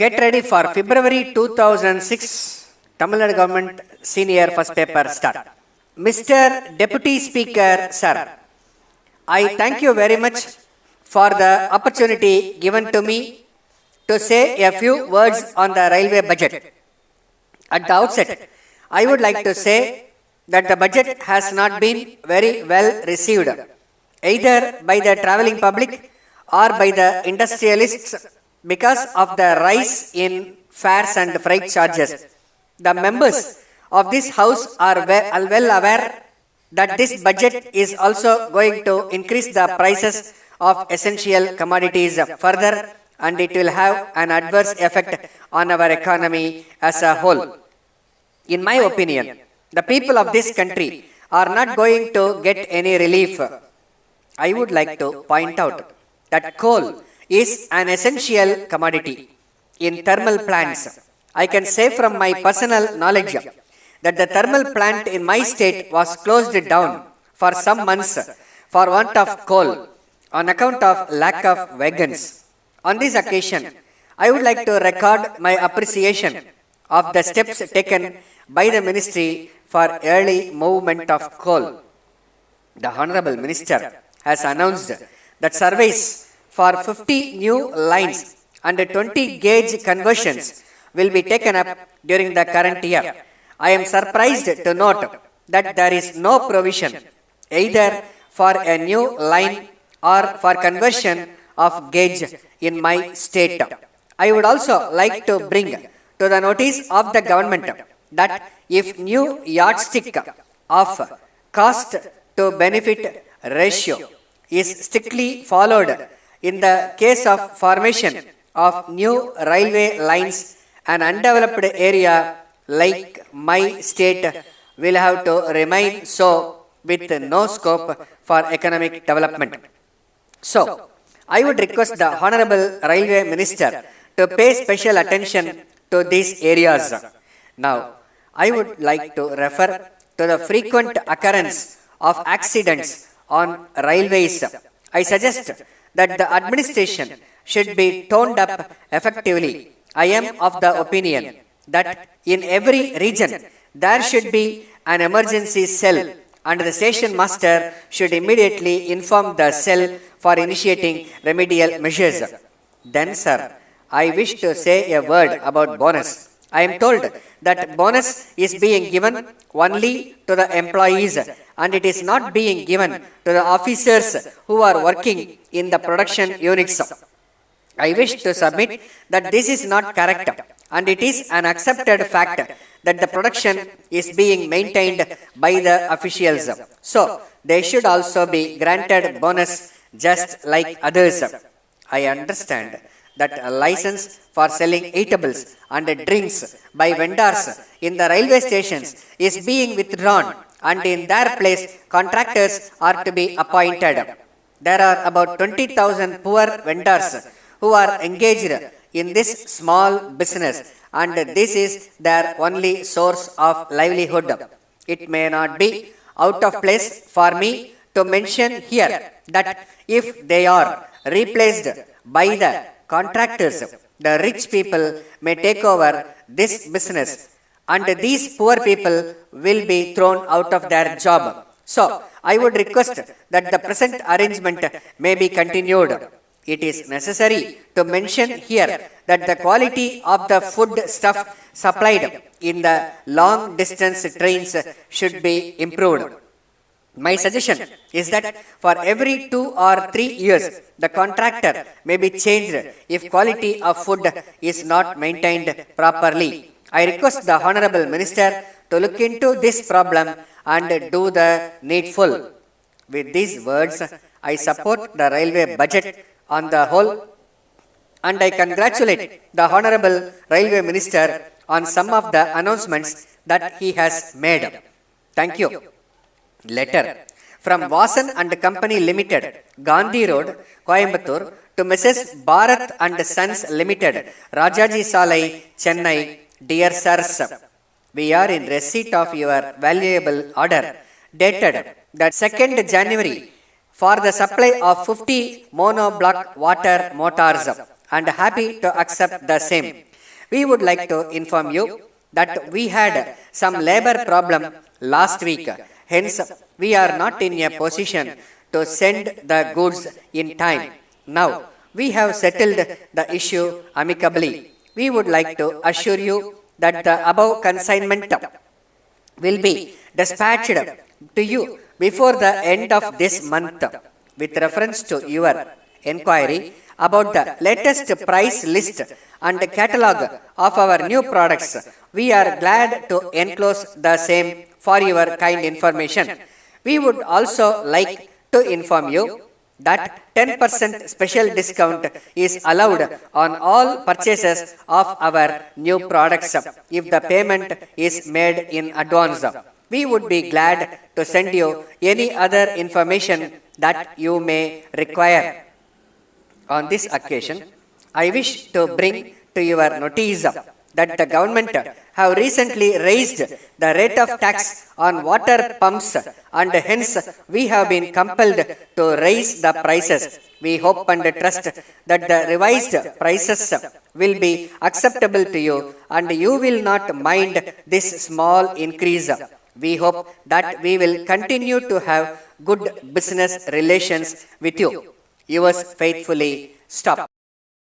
Get ready for February 2006 Tamil Nadu Government Senior First Paper Start. Mr. Deputy Speaker, Sir, I thank you very much for the opportunity given to me to say a few words on the railway budget. At the outset, I would like to say that the budget has not been very well received, either by the travelling public or by the industrialists because of the rise in fares and freight charges. The members of this house are well aware that this budget is also going to increase the prices of essential commodities further, and it will have an adverse effect on our economy as a whole. In my opinion, the people of this country are not going to get any relief. I would like to point out that coal is an essential commodity in thermal plants. I can say from my personal knowledge that the thermal plant in my state was closed down for some months for want of coal on account of lack of wagons. On this occasion, I would like to record my appreciation of the steps taken by the ministry for early movement of coal. The Honorable Minister has announced that surveys for 50 new lines and 20 gauge conversions will be taken up during the current year. I am surprised to note that there is no provision either for a new line or for conversion of gauge in my state. I would also like to bring to the notice of the government that if new yardstick of cost to benefit ratio is strictly followed in the case of formation of new railway lines, an undeveloped area like my state will have to remain so with no scope for economic development. So, I would request the Honorable Railway Minister to pay special attention to these areas. Now, I would like to refer to the frequent occurrence of accidents on railways. I suggest that the administration should be toned up effectively. I am of the opinion that in every region there should be an emergency cell and the station master should immediately inform the cell for initiating remedial measures. Then, sir, I wish to say a word about bonus. I am told that bonus is being given only to the employees and it is not being given to the officers who are working in the production units. I wish to submit that this is not correct and it is an accepted fact that the production is being maintained by the officials. So, they should also be granted bonus just like others. I understand that a license for selling eatables and drinks by vendors in the railway stations is being withdrawn and in their place contractors are to be appointed. There are about 20,000 poor vendors who are engaged in this small business and this is their only source of livelihood. It may not be out of place for me to mention here that if they are replaced by the contractors, the rich people may take over this business and these poor people will be thrown out of their job. So, I would request that the present arrangement may be continued. It is necessary to mention here that the quality of the food stuff supplied in the long distance trains should be improved. My suggestion is that for every 2 or 3 years, the contractor may be changed if quality of food is not maintained properly. I request the Honorable Minister to look into this problem and do the needful. With these words, I support the railway budget on the whole and I congratulate the Honorable Railway Minister on some of the announcements that he has made. Thank you. Letter from Vasan and Company Limited, Gandhi Road, Coimbatore to Mrs. Bharat and Sons Limited, Rajaji Salai, Chennai. Dear sirs, we are in receipt of your valuable order dated that 2nd January for the supply of 50 monoblock water motors and happy to accept the same. We would like to inform you that we had some labor problem last week. Hence, we are not in a position to send the goods in time. Now, we have settled the issue amicably. We would like to assure you that the above consignment will be dispatched to you before the end of this month. With reference to your inquiry about the latest price list and catalog of our new products, we are glad to enclose the same for your kind information. We would also like to inform you that 10% special discount is allowed on all purchases of our new products if the payment is made in advance. We would be glad to send you any other information that you may require. On this occasion, I wish to bring to your notice that the government have recently raised the rate of tax on water pumps, and hence we have been compelled to raise the prices. We hope and trust that the revised prices will be acceptable to you and you will not mind this small increase. We hope that we will continue to have good business relations with you. Yours faithfully, Stop.